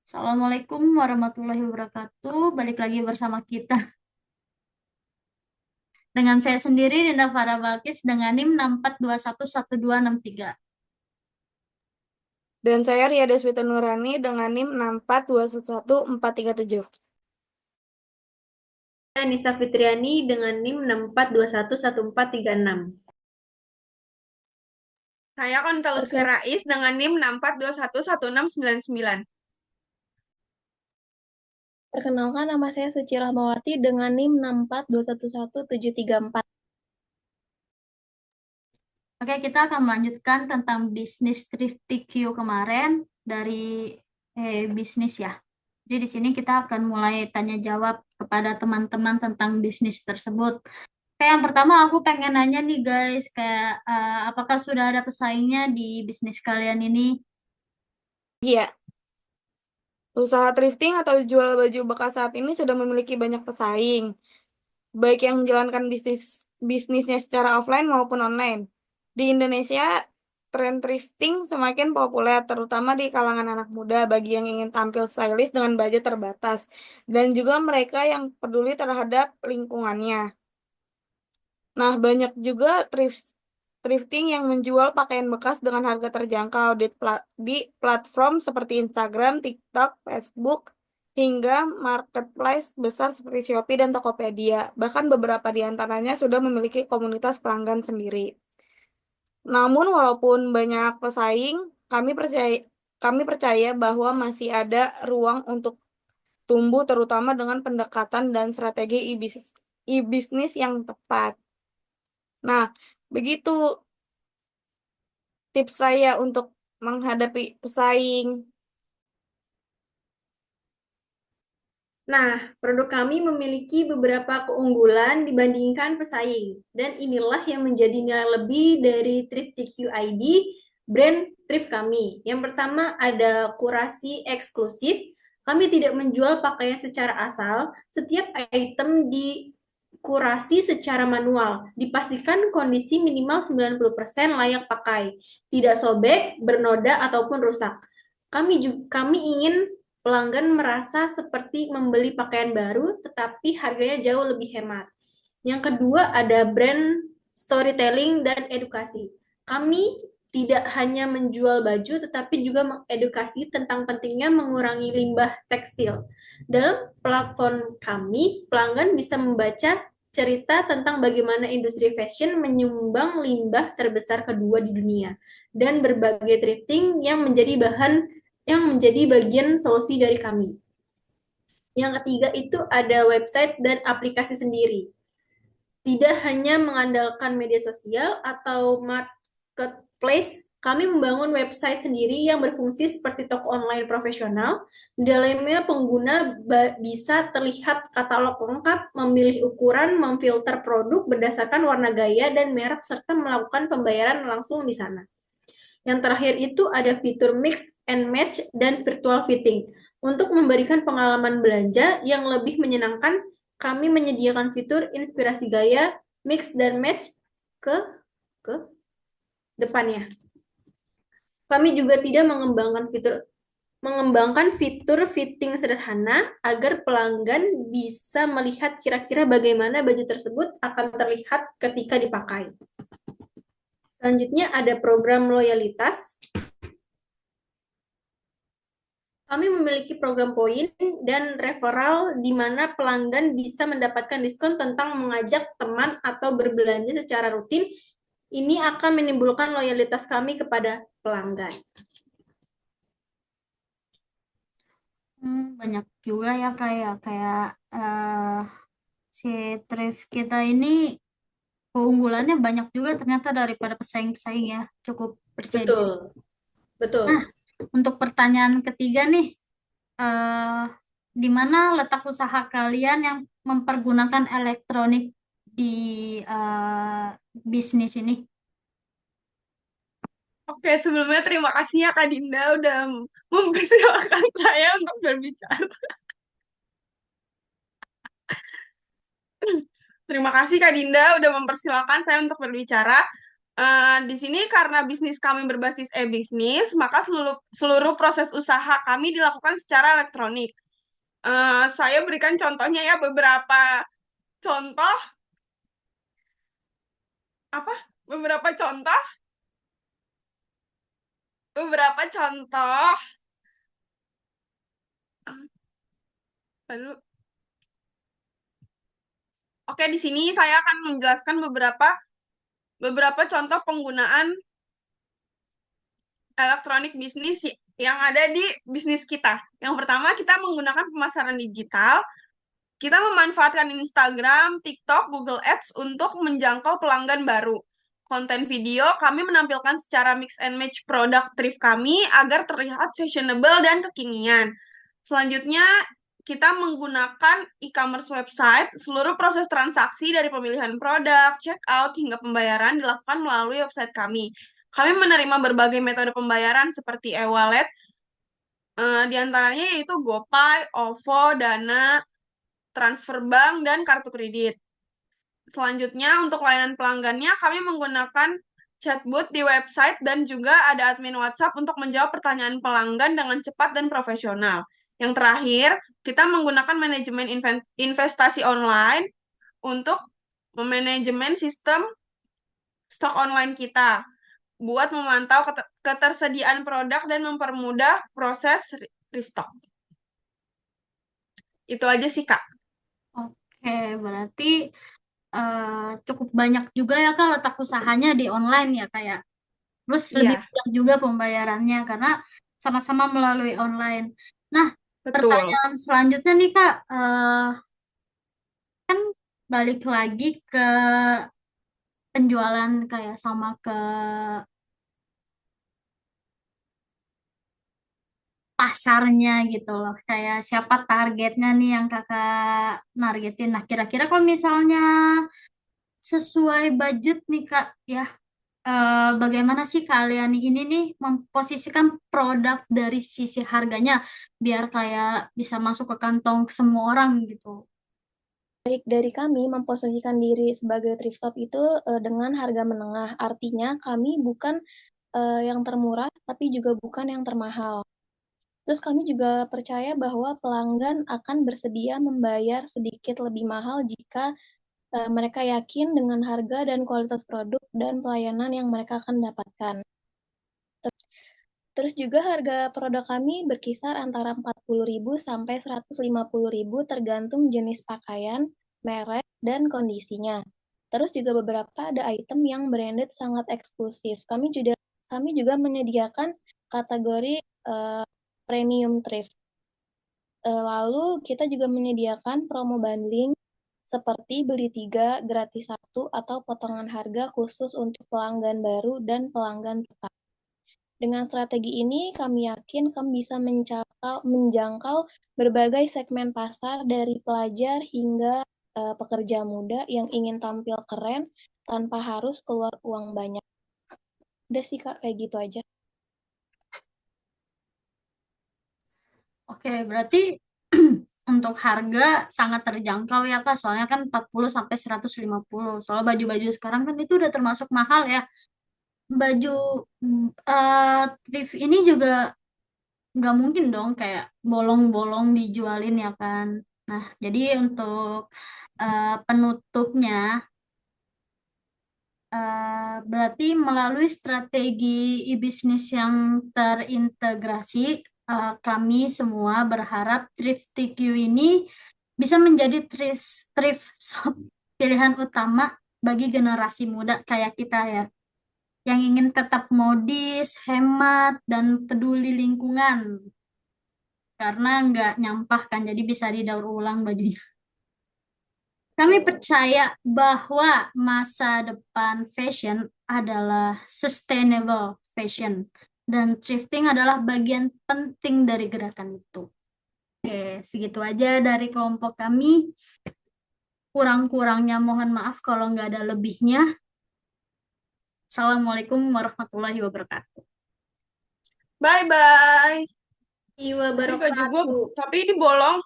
Assalamualaikum warahmatullahi wabarakatuh. Balik lagi bersama kita dengan saya sendiri Dinda Farah Balkis dengan NIM 6421123. Dan saya Ria Deswita Nurani dengan NIM 642111437. Saya Nisa Fitriani dengan NIM 642111436. Saya Konta Lutfi Rais dengan NIM 6421169. Perkenalkan, nama saya Suci Rahmawati dengan NIM 642111734. Oke, kita akan melanjutkan tentang bisnis thrifty Q kemarin dari bisnis ya. Jadi di sini kita akan mulai tanya jawab kepada teman-teman tentang bisnis tersebut. Kayak yang pertama aku pengen nanya nih guys, kayak apakah sudah ada pesaingnya di bisnis kalian ini? Iya, usaha thrifting atau jual baju bekas saat ini sudah memiliki banyak pesaing, baik yang menjalankan bisnisnya secara offline maupun online. Di Indonesia, tren thrifting semakin populer, terutama di kalangan anak muda bagi yang ingin tampil stylish dengan budget terbatas, dan juga mereka yang peduli terhadap lingkungannya. Nah, banyak juga thrifting yang menjual pakaian bekas dengan harga terjangkau di platform seperti Instagram, TikTok, Facebook, hingga marketplace besar seperti Shopee dan Tokopedia. Bahkan beberapa di antaranya sudah memiliki komunitas pelanggan sendiri. Namun, walaupun banyak pesaing, kami percaya bahwa masih ada ruang untuk tumbuh, terutama dengan pendekatan dan strategi e-bisnis yang tepat. Nah, begitu tips saya untuk menghadapi pesaing. Nah, produk kami memiliki beberapa keunggulan dibandingkan pesaing, dan inilah yang menjadi nilai lebih dari Thrifty QID, brand thrift kami. Yang pertama ada kurasi eksklusif. Kami tidak menjual pakaian secara asal. Setiap item dikurasi secara manual. Dipastikan kondisi minimal 90% layak pakai, tidak sobek, bernoda, ataupun rusak. Kami ingin pelanggan merasa seperti membeli pakaian baru, tetapi harganya jauh lebih hemat. Yang kedua ada brand storytelling dan edukasi. Kami tidak hanya menjual baju, tetapi juga mengedukasi tentang pentingnya mengurangi limbah tekstil. Dalam platform kami, pelanggan bisa membaca cerita tentang bagaimana industri fashion menyumbang limbah terbesar kedua di dunia, dan berbagai thrifting yang menjadi bagian solusi dari kami. Yang ketiga itu ada website dan aplikasi sendiri. Tidak hanya mengandalkan media sosial atau marketplace, kami membangun website sendiri yang berfungsi seperti toko online profesional. Di dalamnya pengguna bisa terlihat katalog lengkap, memilih ukuran, memfilter produk berdasarkan warna gaya dan merek, serta melakukan pembayaran langsung di sana. Yang terakhir itu ada fitur mix and match dan virtual fitting. Untuk memberikan pengalaman belanja yang lebih menyenangkan, kami menyediakan fitur inspirasi gaya, mix dan match ke depannya. Kami juga tidak mengembangkan fitur fitting sederhana agar pelanggan bisa melihat kira-kira bagaimana baju tersebut akan terlihat ketika dipakai. Selanjutnya ada program loyalitas. Kami memiliki program poin dan referral di mana pelanggan bisa mendapatkan diskon tentang mengajak teman atau berbelanja secara rutin. Ini akan menimbulkan loyalitas kami kepada pelanggan. Banyak juga ya kayak si thrift kita ini keunggulannya banyak juga ternyata daripada pesaing-pesaing ya, cukup percaya diri. Betul, betul. Nah, untuk pertanyaan ketiga nih, di mana letak usaha kalian yang mempergunakan elektronik di bisnis ini? Oke, sebelumnya terima kasih ya Kak Dinda udah mempersilahkan saya untuk berbicara. Terima kasih Kak Dinda udah mempersilahkan saya untuk berbicara. Di sini karena bisnis kami berbasis e-bisnis, maka seluruh proses usaha kami dilakukan secara elektronik. Saya berikan contohnya ya, contoh apa? Beberapa contoh, beberapa contoh. Lalu, oke, di sini saya akan menjelaskan beberapa contoh penggunaan elektronik bisnis yang ada di bisnis kita. Yang pertama, kita menggunakan pemasaran digital. Kita memanfaatkan Instagram, TikTok, Google Ads untuk menjangkau pelanggan baru. Konten video, kami menampilkan secara mix and match produk thrift kami agar terlihat fashionable dan kekinian. Selanjutnya, kita menggunakan e-commerce website. Seluruh proses transaksi dari pemilihan produk, checkout, hingga pembayaran dilakukan melalui website kami. Kami menerima berbagai metode pembayaran seperti e-wallet, di antaranya yaitu GoPay, OVO, Dana, transfer bank, dan kartu kredit. Selanjutnya, untuk layanan pelanggannya, kami menggunakan chatbot di website dan juga ada admin WhatsApp untuk menjawab pertanyaan pelanggan dengan cepat dan profesional. Yang terakhir, kita menggunakan manajemen investasi online untuk memanajemen sistem stok online kita buat memantau ketersediaan produk dan mempermudah proses restock. Itu aja sih, Kak. Oke, berarti cukup banyak juga ya Kak letak usahanya di online ya kayak. Terus lebih Iya, mudah juga pembayarannya karena sama-sama melalui online. Nah, betul. pertanyaan selanjutnya nih Kak, kan balik lagi ke penjualan kayak sama ke pasarnya gitu loh. Kayak siapa targetnya nih yang Kakak nargetin. Nah, kira-kira kalau misalnya sesuai budget nih Kak, ya bagaimana sih kalian ini nih memposisikan produk dari sisi harganya biar kayak bisa masuk ke kantong semua orang gitu. Baik dari kami memposisikan diri sebagai thrift shop itu dengan harga menengah. Artinya kami bukan yang termurah, tapi juga bukan yang termahal. Terus kami juga percaya bahwa pelanggan akan bersedia membayar sedikit lebih mahal jika mereka yakin dengan harga dan kualitas produk dan pelayanan yang mereka akan dapatkan. Terus juga harga produk kami berkisar antara 40.000 sampai 150.000 tergantung jenis pakaian, merek, dan kondisinya. Terus juga beberapa ada item yang branded sangat eksklusif. Kami juga menyediakan kategori premium thrift. Lalu kita juga menyediakan promo bundling seperti beli 3 gratis 1 atau potongan harga khusus untuk pelanggan baru dan pelanggan tetap. Dengan strategi ini, kami yakin kami bisa menjangkau berbagai segmen pasar dari pelajar hingga pekerja muda yang ingin tampil keren tanpa harus keluar uang banyak. Udah sih Kak, kayak gitu aja. Oke, berarti untuk harga sangat terjangkau ya Kak, soalnya kan 40 sampai 150. Soal baju-baju sekarang kan itu udah termasuk mahal ya. Baju thrift ini juga nggak mungkin dong kayak bolong-bolong dijualin ya kan. Nah, jadi untuk penutupnya berarti melalui strategi e-bisnis yang terintegrasi, kami semua berharap ThriftTQ ini bisa menjadi thrift shop pilihan utama bagi generasi muda kayak kita ya, yang ingin tetap modis, hemat, dan peduli lingkungan karena nggak nyampah kan, jadi bisa didaur ulang bajunya. Kami percaya bahwa masa depan fashion adalah sustainable fashion dan thrifting adalah bagian penting dari gerakan itu. Oke, segitu aja dari kelompok kami. Kurang-kurangnya mohon maaf kalau nggak ada lebihnya. Assalamualaikum warahmatullahi wabarakatuh. Bye-bye. Iwa Ini baju gue, Barokatul. tapi ini bolong.